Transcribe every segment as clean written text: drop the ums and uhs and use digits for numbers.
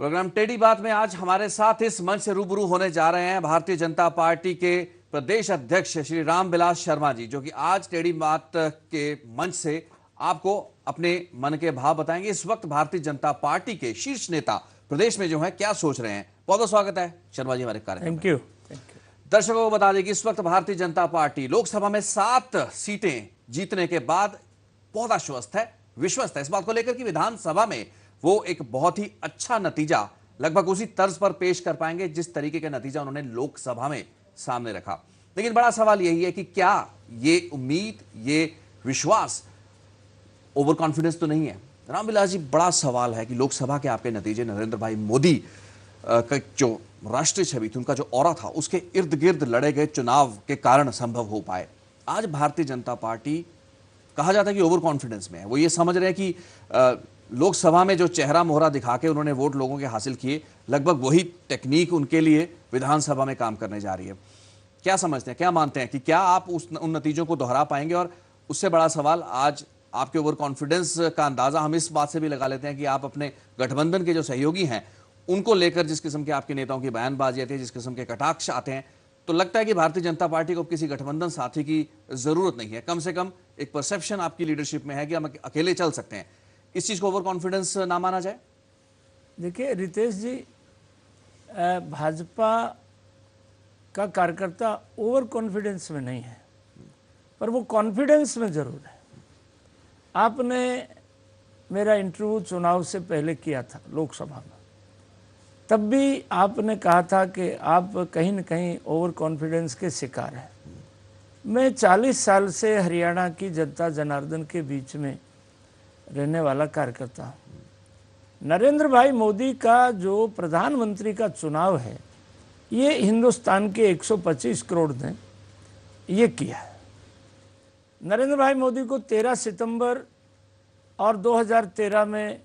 Programme टेढ़ी बात में आज हमारे साथ इस मंच से रूबरू होने जा रहे हैं भारतीय जनता पार्टी के प्रदेश अध्यक्ष श्री रामविलास शर्मा जी, जो कि आज टेढ़ी बात के मंच से आपको अपने मन के भाव बताएंगे। इस वक्त भारतीय जनता पार्टी के शीर्ष नेता प्रदेश में जो है क्या सोच रहे हैं। बहुत बहुत स्वागत है शर्मा जी हमारे कार्यक्रम में। Thank you. दर्शकों को बता दें कि इस वक्त भारतीय जनता पार्टी लोकसभा में 7 सीटें जीतने के बाद बहुत आश्वस्त है, विश्वस्त है इस बात को लेकर कि विधानसभा में वो एक बहुत ही अच्छा नतीजा लगभग उसी तर्ज पर पेश कर पाएंगे जिस तरीके का नतीजा उन्होंने लोकसभा में सामने रखा। लेकिन बड़ा सवाल यही है कि क्या ये उम्मीद, ये विश्वास ओवर कॉन्फिडेंस तो नहीं है। रामविलास जी, बड़ा सवाल है कि लोकसभा के आपके नतीजे नरेंद्र भाई मोदी का जो राष्ट्रीय छवि थी, उनका जो ऑरा था, उसके इर्द गिर्द लड़े गए चुनाव के कारण संभव हो पाए। आज भारतीय जनता पार्टी कहा जाता है कि ओवर कॉन्फिडेंस में है। वो ये समझ रहे हैं कि लोकसभा में जो चेहरा मोहरा दिखा के उन्होंने वोट लोगों के हासिल किए, लगभग वही टेक्निक उनके लिए विधानसभा में काम करने जा रही है। क्या समझते हैं, क्या मानते हैं कि क्या आप उन नतीजों को दोहरा पाएंगे? और उससे बड़ा सवाल, आज आपके ओवर कॉन्फिडेंस का अंदाजा हम इस बात से भी लगा लेते हैं कि आप अपने गठबंधन के जो सहयोगी हैं उनको लेकर जिस किस्म के आपके नेताओं की बयानबाजी आती है, जिस किस्म के कटाक्ष आते हैं, तो लगता है कि भारतीय जनता पार्टी को किसी गठबंधन साथी की जरूरत नहीं है। कम से कम एक परसेप्शन आपकी लीडरशिप में है कि हम अकेले चल सकते हैं। इस चीज को ओवर कॉन्फिडेंस ना माना जाए? देखिए रितेश जी, भाजपा का कार्यकर्ता ओवर कॉन्फिडेंस में नहीं है, पर वो कॉन्फिडेंस में जरूर है। आपने मेरा इंटरव्यू चुनाव से पहले किया था लोकसभा में, तब भी आपने कहा था कि आप कहीं न कहीं ओवर कॉन्फिडेंस के शिकार हैं। मैं 40 साल से हरियाणा की जनता जनार्दन के बीच में रहने वाला कार्यकर्ता हूँ। नरेंद्र भाई मोदी का जो प्रधानमंत्री का चुनाव है, ये हिंदुस्तान के 125 करोड़ ने ये किया है। नरेंद्र भाई मोदी को 13 सितंबर और 2013 में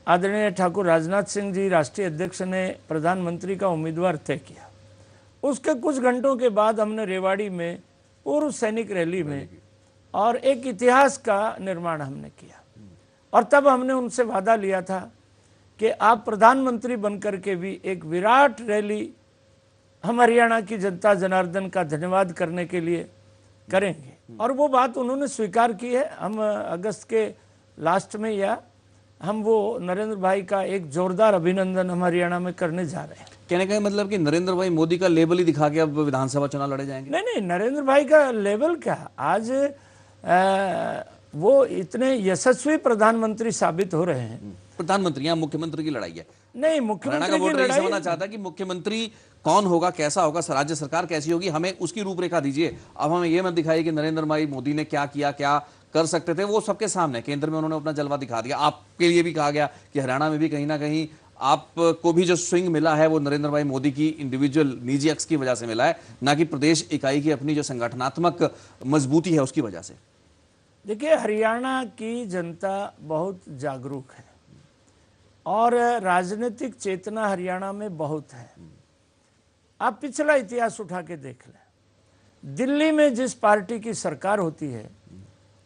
आदरणीय ठाकुर राजनाथ सिंह जी राष्ट्रीय अध्यक्ष ने प्रधानमंत्री का उम्मीदवार तय किया। उसके कुछ घंटों के बाद हमने रेवाड़ी में पूर्व सैनिक रैली में और एक इतिहास का निर्माण हमने किया, और तब हमने उनसे वादा लिया था कि आप प्रधानमंत्री बनकर के भी एक विराट रैली हम हरियाणा की जनता जनार्दन का धन्यवाद करने के लिए करेंगे, और वो बात उन्होंने स्वीकार की है। हम अगस्त के लास्ट में या हम वो नरेंद्र भाई का एक जोरदार अभिनंदन हम हरियाणा में करने जा रहे हैं। कहने का मतलब कि नरेंद्र भाई मोदी का लेवल ही दिखा के अब विधानसभा चुनाव लड़े जाएंगे? नहीं, नरेंद्र भाई का लेवल क्या, आज वो इतने यशस्वी प्रधानमंत्री साबित हो रहे हैं। प्रधानमंत्री, यहाँ मुख्यमंत्री की लड़ाई है। नहीं, मुख्यमंत्री की लड़ाई समझना चाहता है कि मुख्यमंत्री कौन होगा, कैसा होगा, राज्य सरकार कैसी होगी, हमें उसकी रूपरेखा दीजिए। अब हमें यह मत दिखाइए कि नरेंद्र भाई मोदी ने क्या किया, क्या कर सकते थे। वो सबके सामने केंद्र में उन्होंने अपना जलवा दिखा दिया। आपके लिए भी कहा गया कि हरियाणा में भी कहीं ना कहीं आपको भी जो स्विंग मिला है वो नरेंद्र भाई मोदी की इंडिविजुअल निजी अक्स की वजह से मिला है, ना कि प्रदेश इकाई की अपनी जो संगठनात्मक मजबूती है उसकी वजह से। देखिए, हरियाणा की जनता बहुत जागरूक है और राजनीतिक चेतना हरियाणा में बहुत है। आप पिछला इतिहास उठा के देख लें, दिल्ली में जिस पार्टी की सरकार होती है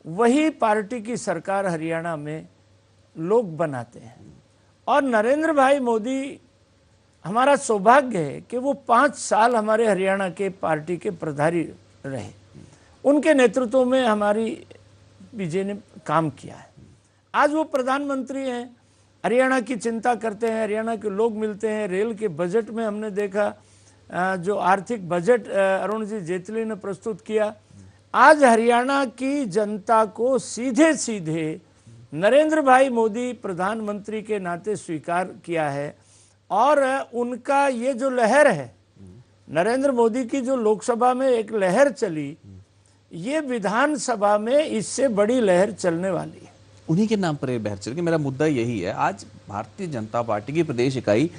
वही पार्टी की सरकार हरियाणा में लोग बनाते हैं। और नरेंद्र भाई मोदी, हमारा सौभाग्य है कि वो 5 साल हमारे हरियाणा के पार्टी के प्रभारी रहे। उनके नेतृत्व में हमारी बीजेपी ने काम किया है। आज वो प्रधानमंत्री हैं, हरियाणा की चिंता करते हैं, हरियाणा के लोग मिलते हैं। रेल के बजट में हमने देखा जो आर्थिक बजट अरुण जी जेटली ने प्रस्तुत किया, आज हरियाणा की जनता को सीधे सीधे नरेंद्र भाई मोदी प्रधानमंत्री के नाते स्वीकार किया है। और उनका ये जो लहर है, नरेंद्र मोदी की जो लोकसभा में एक लहर चली, ये विधानसभा में इससे बड़ी लहर चलने वाली है। उन्हीं के नाम पर ये बहस चल। मेरा मुद्दा यही है, आज भारतीय जनता पार्टी की प्रदेश इकाई,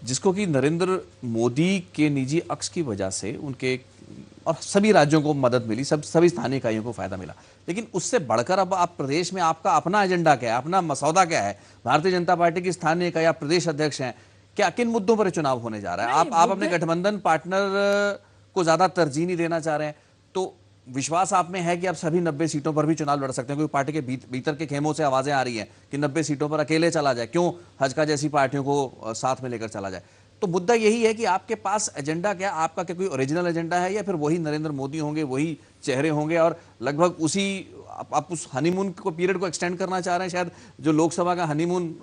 जिसको कि नरेंद्र मोदी के निजी अक्स की वजह से उनके और सभी राज्यों को मदद मिली, सभी स्थानीय इकाइयों को फायदा मिला, लेकिन उससे बढ़कर अब आप प्रदेश में आपका अपना एजेंडा क्या है, अपना मसौदा क्या है? भारतीय जनता पार्टी की स्थानीय इकाई, आप प्रदेश अध्यक्ष हैं, क्या किन मुद्दों पर चुनाव होने जा रहा है? आप अपने गठबंधन पार्टनर को ज्यादा तरजीह नहीं देना चाह रहे हैं, तो विश्वास आप में है कि आप सभी 90 सीटों पर भी चुनाव लड़ सकते हैं? क्योंकि पार्टी के भीतर के खेमों से आवाजें आ रही हैं कि 90 सीटों पर अकेले चला जाए, क्यों हजका जैसी पार्टियों को साथ में लेकर चला जाए। तो मुद्दा यही है कि आपके पास एजेंडा क्या, आपका क्या कोई ओरिजिनल एजेंडा है, या फिर वही नरेंद्र मोदी होंगे, वही चेहरे होंगे और लगभग उसी आप उस हनीमून को पीरियड को एक्सटेंड करना चाह रहे हैं? शायद जो लोकसभा का हनीमून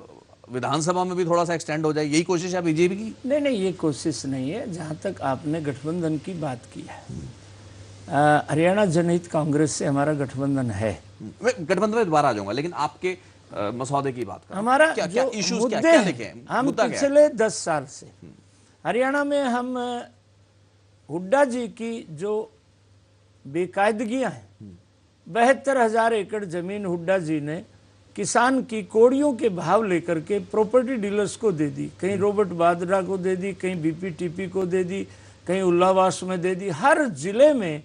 विधानसभा में भी थोड़ा सा एक्सटेंड हो जाए, यही कोशिश है बीजेपी की? नहीं, ये कोशिश नहीं है। जहाँ तक आपने गठबंधन की बात की है, हरियाणा जनहित कांग्रेस से हमारा गठबंधन है। मैं गठबंधन में दोबारा आ जाऊंगा, लेकिन आपके मसौदे की बात कर, हमारा क्या जो इश्यूज मुद्दे क्या हैं, लिखे हैं? हम मुद्दा क्या है? पिछले 10 साल से हरियाणा में हम हुड्डा जी की जो बेकायदगियां हैं, 72,000 एकड़ जमीन हुड्डा जी ने किसान की कोड़ियों के भाव लेकर के प्रॉपर्टी डीलर्स को दे दी। कहीं रॉबर्ट वाड्रा को दे दी, कहीं बीपीटीपी को दे दी, कहीं उल्लावास में दे दी। हर जिले में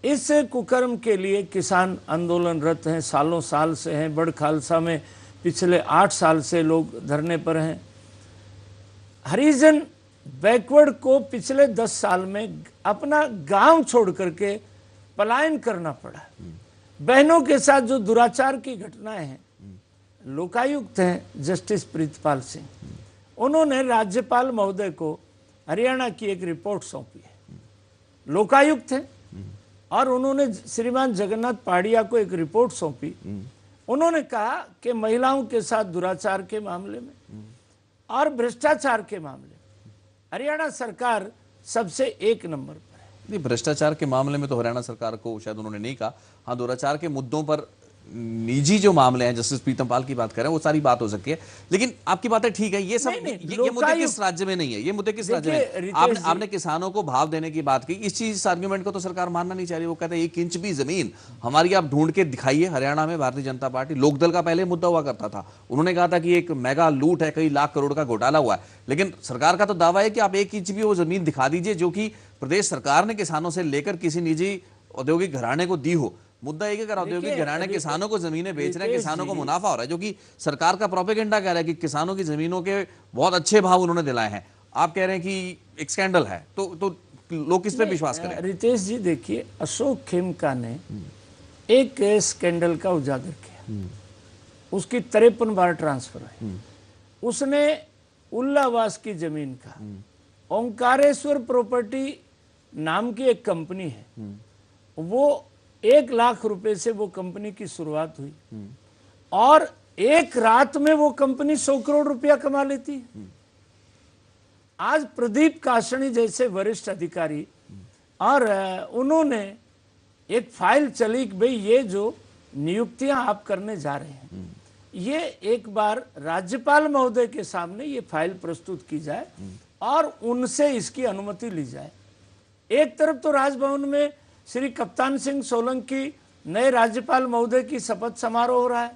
इस कुकर्म के लिए किसान आंदोलनरत हैं, सालों साल से हैं। बड़ खालसा में पिछले 8 साल से लोग धरने पर हैं। हरिजन बैकवर्ड को पिछले 10 साल में अपना गांव छोड़ करके पलायन करना पड़ा। बहनों के साथ जो दुराचार की घटनाएं हैं, लोकायुक्त हैं जस्टिस प्रीतपाल सिंह, उन्होंने राज्यपाल महोदय को हरियाणा की एक रिपोर्ट सौंपी है। लोकायुक्त हैं और उन्होंने श्रीमान जगन्नाथ पहाड़िया को एक रिपोर्ट सौंपी। उन्होंने कहा कि महिलाओं के साथ दुराचार के मामले में और भ्रष्टाचार के मामले में हरियाणा सरकार सबसे 1 नंबर पर है। नहीं, भ्रष्टाचार के मामले में तो हरियाणा सरकार को शायद उन्होंने नहीं कहा। हाँ, दुराचार के मुद्दों पर निजी जो मामले हैं, जस्टिस प्रीतमपाल की बात करें, वो सारी बात हो सकती है। लेकिन आपकी बातें ठीक है, ये सब ये मुद्दे किस राज्य में नहीं है? ये मुद्दे किस राज्य में? आपने किसानों को भाव देने की बात की, इस आर्ग्यूमेंट को तो सरकार मानना नहीं चाह रही। वो कहते हैं 1 इंच भी जमीन हमारी आप ढूंढ के दिखाइए। हरियाणा में भारतीय जनता पार्टी, लोकदल का पहले मुद्दा हुआ करता था, उन्होंने कहा था कि एक मेगा लूट है, कई लाख करोड़ का घोटाला हुआ है। लेकिन सरकार का तो दावा है कि आप 1 इंच भी वो जमीन दिखा दीजिए जो कि प्रदेश सरकार ने किसानों से लेकर किसी निजी औद्योगिक घराने को दी हो। मुद्दा एक, अगर औद्योगिक घराने किसानों को जमीनें बेच रहे हैं, किसानों को मुनाफा हो रहा है, जो कि सरकार का प्रोपेगेंडा कह रहा है कि किसानों की जमीनों के बहुत अच्छे भाव उन्होंने दिलाए हैं। आप कह रहे हैं कि एक स्कैंडल है, तो लोग किस पे विश्वास करें? रितेश जी देखिए, अशोक खेमका ने एक स्कैंडल का उजागर किया। उसकी 53 बार ट्रांसफर है। उसने उल्लावास की जमीन का, ओंकारेश्वर प्रॉपर्टी नाम की एक कंपनी है, वो 1 लाख रुपए से वो कंपनी की शुरुआत हुई और एक रात में वो कंपनी 100 करोड़ रुपया कमा लेती है। आज प्रदीप काशनी जैसे वरिष्ठ अधिकारी और उन्होंने एक फाइल चली कि भाई ये जो नियुक्तियां आप करने जा रहे हैं, ये एक बार राज्यपाल महोदय के सामने ये फाइल प्रस्तुत की जाए और उनसे इसकी अनुमति ली जाए। एक तरफ तो राजभवन में श्री कप्तान सिंह सोलंकी नए राज्यपाल महोदय की शपथ समारोह हो रहा है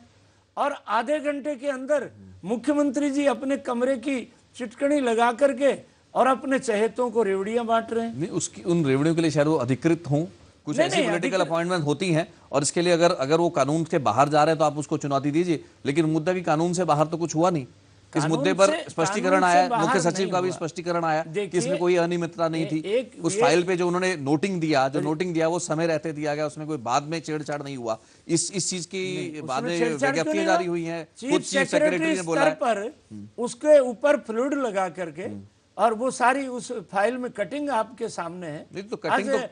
और आधे घंटे के अंदर मुख्यमंत्री जी अपने कमरे की चिटकनी लगा करके और अपने चहेतों को रेवड़ियां बांट रहे हैं। नहीं, उसकी उन रेवड़ियों के लिए शायद वो अधिकृत हों, कुछ ऐसी पॉलिटिकल अपॉइंटमेंट होती हैं और इसके लिए अगर वो कानून के बाहर जा रहे हैं तो आप उसको चुनौती दीजिए। लेकिन मुद्दा की कानून से बाहर तो कुछ हुआ नहीं। इस मुद्दे पर स्पष्टीकरण आया, मुख्य सचिव का भी स्पष्टीकरण आया कि इसमें कोई अनियमितता नहीं थी। उस फाइल पे जो उन्होंने नोटिंग दिया वो समय रहते दिया गया, उसमें कोई बाद में छेड़छाड़ नहीं हुआ। इस चीज की बाद में विज्ञप्तियां जारी हुई हैं, खुद चीफ सेक्रेटरी ने बोला पर उसके ऊपर फ्लूइड लगा करके और वो सारी उस फाइल में कटिंग आपके सामने है। नहीं तो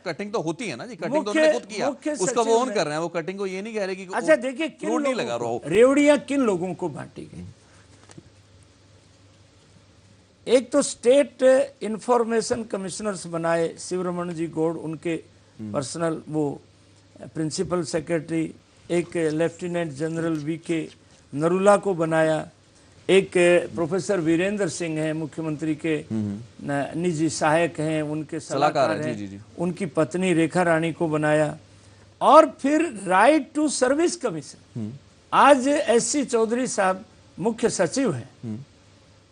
कटिंग तो होती है ना जी, कटिंग तो उन्होंने खुद किया, उसका वो ऑन कर रहे हैं, वो कटिंग को ये नहीं कह रहे कि अच्छा देखिए फ्लूइड नहीं लगा रहा। रेवड़ियां किन लोगों को बांटी गई? एक तो स्टेट इंफॉर्मेशन कमिश्नर्स बनाए शिवरमण जी गौड़, उनके पर्सनल वो प्रिंसिपल सेक्रेटरी, एक लेफ्टिनेंट जनरल वीके नरूला को बनाया, एक प्रोफेसर वीरेंद्र सिंह हैं मुख्यमंत्री के निजी सहायक हैं, उनके सलाहकार हैं, उनकी पत्नी रेखा रानी को बनाया, और फिर राइट टू सर्विस कमीशन, आज एससी चौधरी साहब मुख्य सचिव हैं,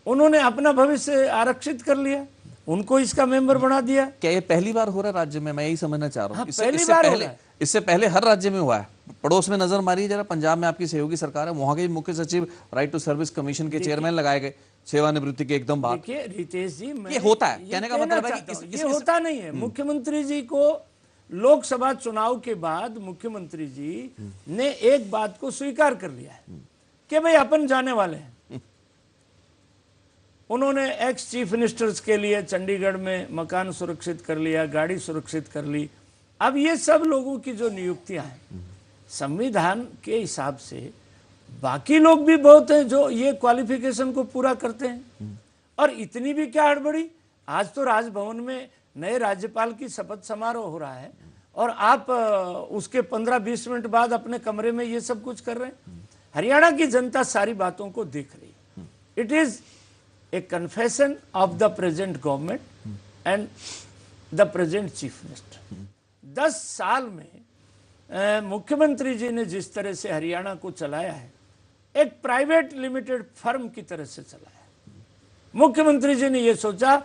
उन्होंने अपना भविष्य आरक्षित कर लिया, उनको इसका मेंबर बना दिया। क्या ये पहली बार हो रहा है राज्य में? मैं यही समझना चाह रहा हूँ। हाँ, इससे पहले हर राज्य में हुआ है। पड़ोस में नजर मारिए जरा, पंजाब में आपकी सहयोगी सरकार है, वहां के मुख्य सचिव राइट टू सर्विस कमीशन के चेयरमैन लगाए गए सेवानिवृत्ति के एकदम बाद। देखिए रितेश जी, ये होता है, कहने का मतलब है कि ये होता नहीं है। मुख्यमंत्री जी को लोकसभा चुनाव के बाद मुख्यमंत्री जी ने एक बात को स्वीकार कर लिया है कि भाई अपन जाने वाले हैं। उन्होंने एक्स चीफ मिनिस्टर्स के लिए चंडीगढ़ में मकान सुरक्षित कर लिया, गाड़ी सुरक्षित कर ली। अब ये सब लोगों की जो नियुक्तियां हैं संविधान के हिसाब से बाकी लोग भी बहुत हैं जो ये क्वालिफिकेशन को पूरा करते हैं। और इतनी भी क्या हड़बड़ी, आज तो राजभवन में नए राज्यपाल की शपथ समारोह हो रहा है और आप उसके 15-20 मिनट बाद अपने कमरे में ये सब कुछ कर रहे हैं। हरियाणा की जनता सारी बातों को देख रही है। It is a confession of the present government and the present chief minister. 10 साल में मुख्यमंत्री जी ने जिस तरह से हरियाणा को चलाया है, एक प्राइवेट लिमिटेड फर्म की तरह से चलाया है। मुख्यमंत्री जी ने यह सोचा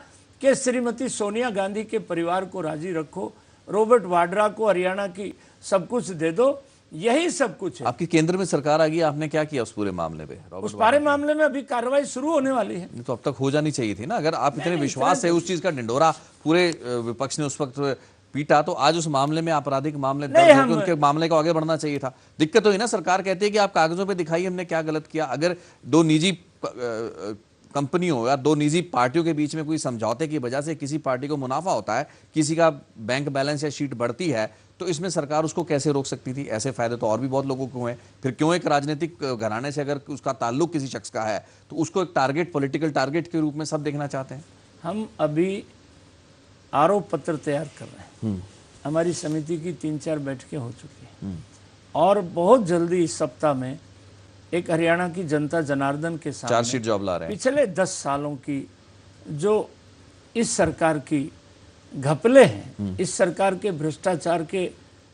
कि श्रीमती सोनिया गांधी के परिवार को राजी रखो, रॉबर्ट वाड्रा को हरियाणा की सब कुछ दे दो, यही सब कुछ है। आपकी केंद्र में सरकार आ गई, आपने क्या किया उस पूरे मामले पे? उस पूरे मामले में अभी कार्रवाई शुरू होने वाली है। तो अब तक हो जानी चाहिए थी ना। अगर आप इतने विश्वास है, उस चीज का ढिंडोरा पूरे विपक्ष ने उस वक्त पीटा, तो आज उस मामले में आपराधिक मामले दर्ज होकर उनके मामले को आगे बढ़ना चाहिए था। दिक्कत तो ही ना, सरकार कहती है कि आप कागजों पे दिखाइए हमने क्या गलत किया। अगर दो निजी कंपनियों या दो निजी पार्टियों के बीच में कोई समझौते की वजह से किसी पार्टी को मुनाफा होता है, किसी का बैंक बैलेंस या शीट बढ़ती है, तो इसमें सरकार उसको कैसे रोक सकती थी? ऐसे फायदे तो और भी बहुत लोगों को हुए। फिर क्यों एक राजनीतिक घराने से अगर उसका ताल्लुक किसी शख्स का है तो उसको एक टारगेट, पॉलिटिकल टारगेट के रूप में सब देखना चाहते हैं? हम अभी आरोप पत्र तैयार कर रहे हैं। हमारी समिति की 3-4 बैठकें हो चुकी हैं और बहुत जल्दी इस सप्ताह में एक हरियाणा की जनता जनार्दन के सामने चार्जशीट जॉब ला रहे हैं। पिछले 10 सालों की जो इस सरकार की घपले हैं, इस सरकार के भ्रष्टाचार के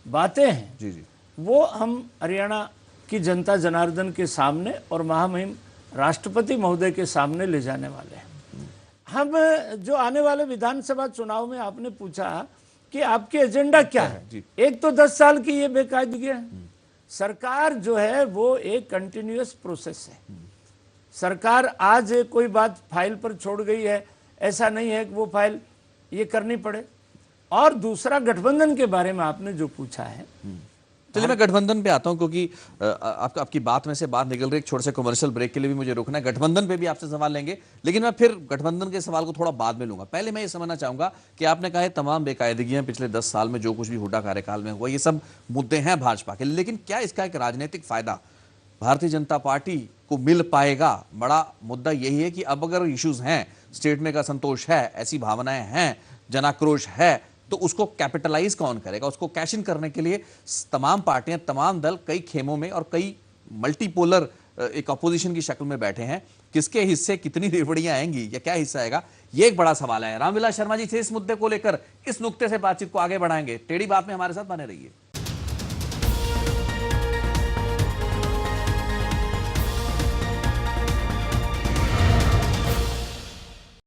बातें हैं, जी जी, वो हम हरियाणा की जनता जनार्दन के सामने और महामहिम राष्ट्रपति महोदय के सामने ले जाने वाले हैं। हम जो आने वाले विधानसभा चुनाव में आपने पूछा कि आपके एजेंडा क्या है, एक तो 10 साल की ये बेकायदगी है। सरकार जो है वो एक कंटिन्यूअस प्रोसेस है। सरकार आज कोई बात फाइल पर छोड़ गई है, ऐसा नहीं है कि वो फाइल ये करनी पड़े। और दूसरा, गठबंधन के बारे में आपने जो पूछा है, चलिए मैं गठबंधन पे आता हूं, क्योंकि आपकी बात में से बात निकल रही है। एक छोटे से कमर्शियल ब्रेक के लिए भी मुझे रुकना है। गठबंधन पे भी आपसे सवाल लेंगे, लेकिन मैं फिर गठबंधन के सवाल को थोड़ा बाद में लूंगा। पहले मैं ये समझना चाहूंगा कि आपने कहा है तमाम बेकायदगियां पिछले 10 साल में जो कुछ भी हुड्डा कार्यकाल में हुआ, ये सब मुद्दे हैं भाजपा के, लेकिन क्या इसका एक राजनीतिक फायदा भारतीय जनता पार्टी को मिल पाएगा? बड़ा मुद्दा यही है कि अब अगर इश्यूज हैं, स्टेट में एक असंतोष है, ऐसी भावनाएं हैं, जनाक्रोश है, तो उसको कैपिटलाइज कौन करेगा? उसको कैश इन करने के लिए तमाम पार्टियां, तमाम दल कई खेमों में और कई मल्टीपोलर एक अपोजिशन की शक्ल में बैठे हैं। किसके हिस्से कितनी रिवड़ियां आएंगी या क्या हिस्सा आएगा, ये एक बड़ा सवाल है। रामविलास शर्मा जी से इस मुद्दे को लेकर इस नुक्ते से बातचीत को आगे बढ़ाएंगे। टेढ़ी बात में हमारे साथ बने रहिए।